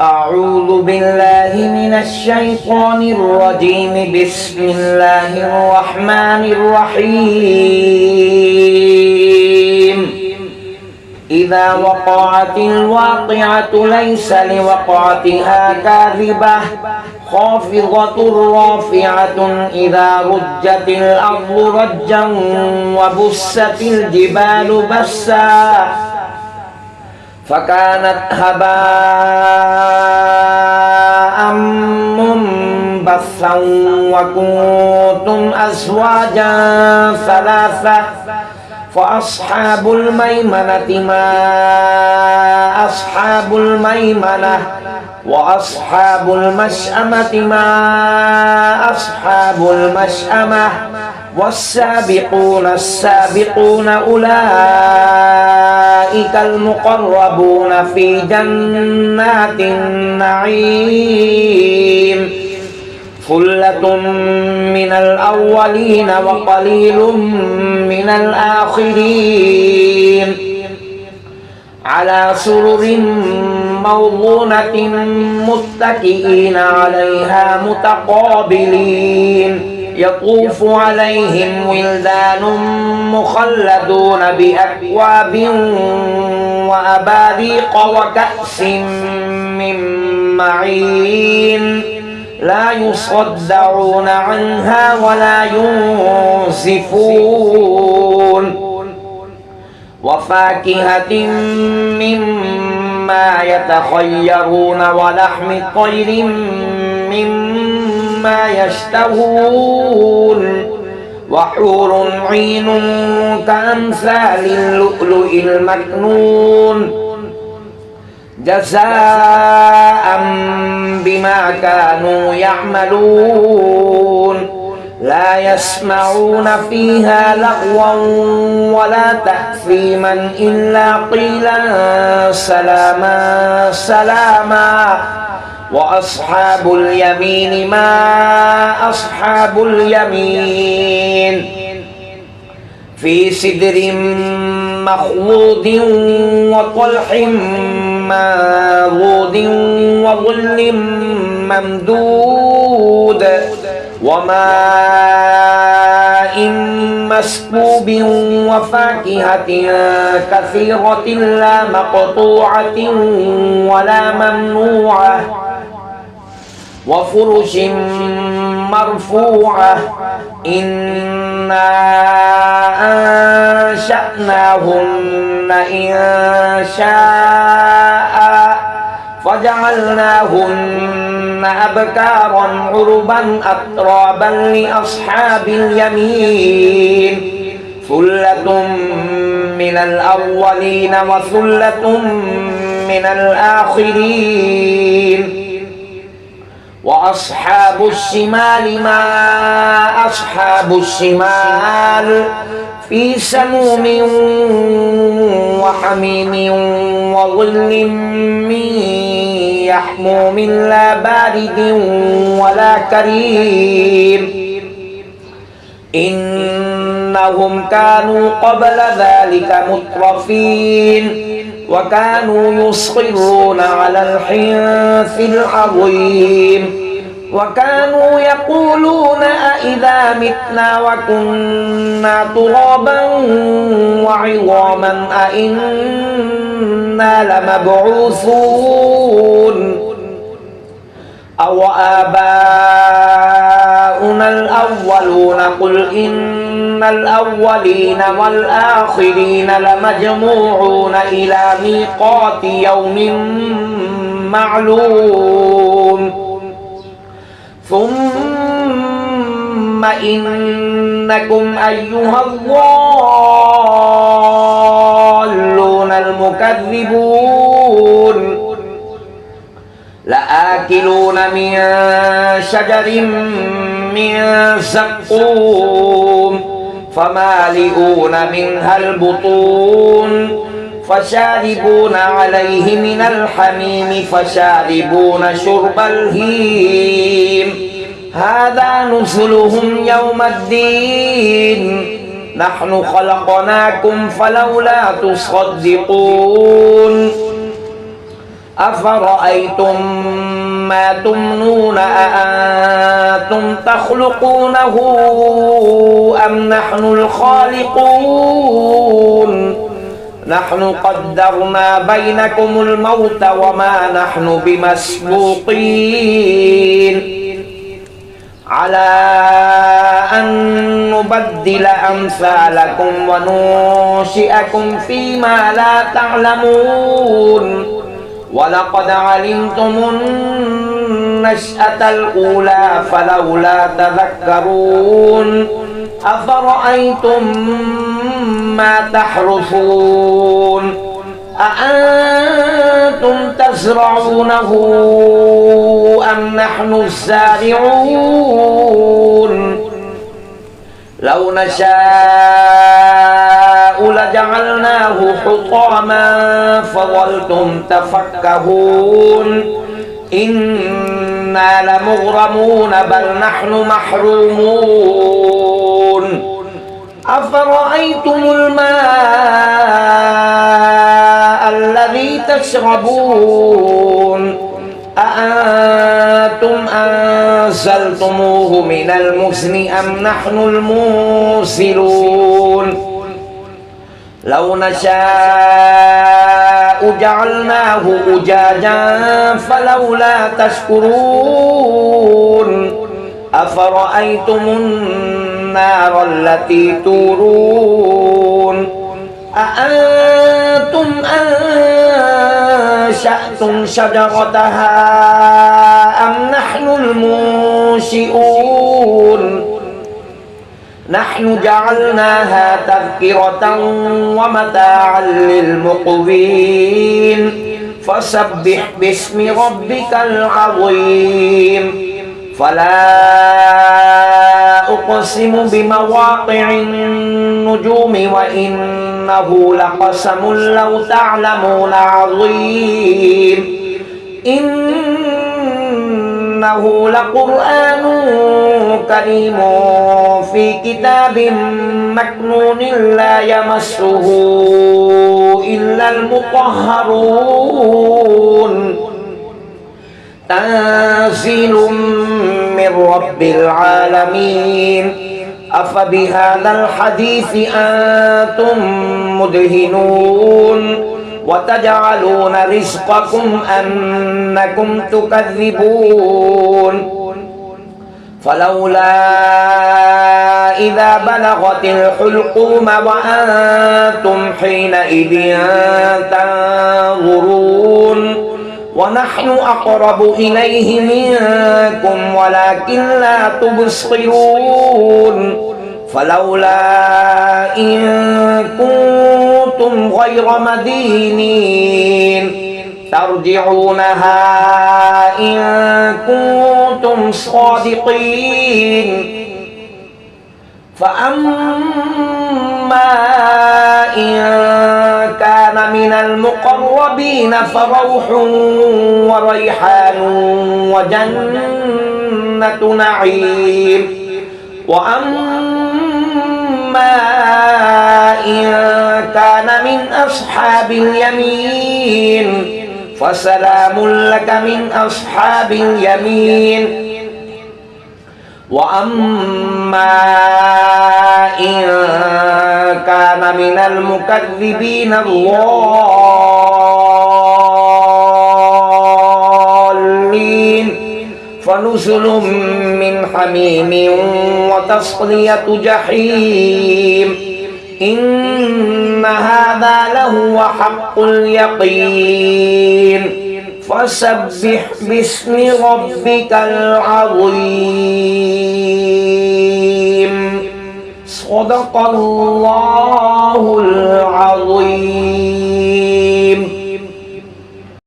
أعوذ بالله من الشيطان الرجيم. بسم الله الرحمن الرحيم. إذا وقعت الواقعة ليس لوقعتها كاذبة خافضة رافعة إذا رجت الأرض رجا وبست الجبال بسا فكانت هباء منبثا وكنتم أزواجا ثلاثة فأصحاب الميمنة ما أصحاب الميمنة وأصحاب المشأمة ما أصحاب المشأمة والسابقون السابقون أولئك المقربون في جنات النعيم. ثلة من الأولين وقليل من الآخرين على سرر موضونة متكئين عليها متقابلين يطوف عليهم ولدان مخلدون بأكواب وأباريق وكأس من معين لا يصدعون عنها ولا ينزفون وفاكهة مما يتخيرون ولحم طير مما يشتهون وحور عين كأمثال اللؤلؤ المكنون جزاء بما كانوا يعملون لا يسمعون فيها لغوا ولا تأثيما إلا قيلا سلاما سلاما. وأصحاب اليمين ما أصحاب اليمين في سدر مخضود وطلح منضود وظل ممدود وماء مسكوب وفاكهة كثيرة لا مقطوعة ولا ممنوعة وفرش مرفوعة إنا أنشأناهن إنشاء فجعلناهن أبكارا عربا أترابا لأصحاب اليمين ثلة من الأولين وثلة من الآخرين. وأصحاب الشمال ما أصحاب الشمال في سموم وحميم وظل من يحموم لا بارد ولا كريم إنهم كانوا قبل ذلك مترفين وكانوا يصرون على الحنث العظيم وكانوا يقولون أإذا متنا وكنا ترابا وعظاما أإنا لمبعوثون أو آباؤنا الأولون قل إن الأولين والآخرين لمجموعون إلى ميقات يوم معلوم ثم إنكم أيها الضالون المكذبون لآكلون من شجر من زقوم فمالئون منها البطون فشاربون عليه من الحميم فشاربون شرب الهيم هذا نزلهم يوم الدين نحن خلقناكم فلولا تصدقون أفرأيتم ما تمنون أأنتم تخلقونه أم نحن الخالقون نحن قدرنا بينكم الموت وما نحن بمسبوقين على أن نبدل أمثالكم وننشئكم فيما لا تعلمون ولقد علمتم النشأة الأولى فلولا تذكرون أفرأيتم ما تحرثون أأنتم تزرعونه أم نحن الزارعون لو نشاء لجعلناه حطاما فظلتم تفكهون إنا لمغرمون بل نحن محرومون أفرأيتم الماء الذي تشربون أأنتم أنزلتموه من المزن أم نحن المنزلون لو نشاء جعلناه أجاجا فلولا تشكرون أفرأيتم النار التي تورون أأنتم أنشأتم شجرتها أم نحن المنشئون نحن جعلناها تذكرة ومتاعا للمقوين فسبح باسم ربك العظيم فلا أقسم بمواقع النجوم وإنه لقسم لو تعلمون عظيم إنه لقرآن كريم في كتاب مكنون لا يمسه إلا المطهرون تنزيل من رب العالمين أفبهذا الحديث أنتم مدهنون وتجعلون رزقكم أنكم تكذبون فلولا إذا بلغت الحلقوم وأنتم حينئذ تنظرون ونحن أقرب إليه منكم ولكن لا تبصرون فلولا إن كنتم غير مدينين ترجعونها إن كنتم صادقين فأما إن كان من المقربين فروح وريحان وجنة نعيم وأما إن كان من أصحاب اليمين فسلام لك من أصحاب اليمين وأما إن كان من المكذبين الضالين فنزل من حميم وتصلية جحيم إن هذا لهو حق اليقين فسبح باسم ربك العظيم صدق الله العظيم.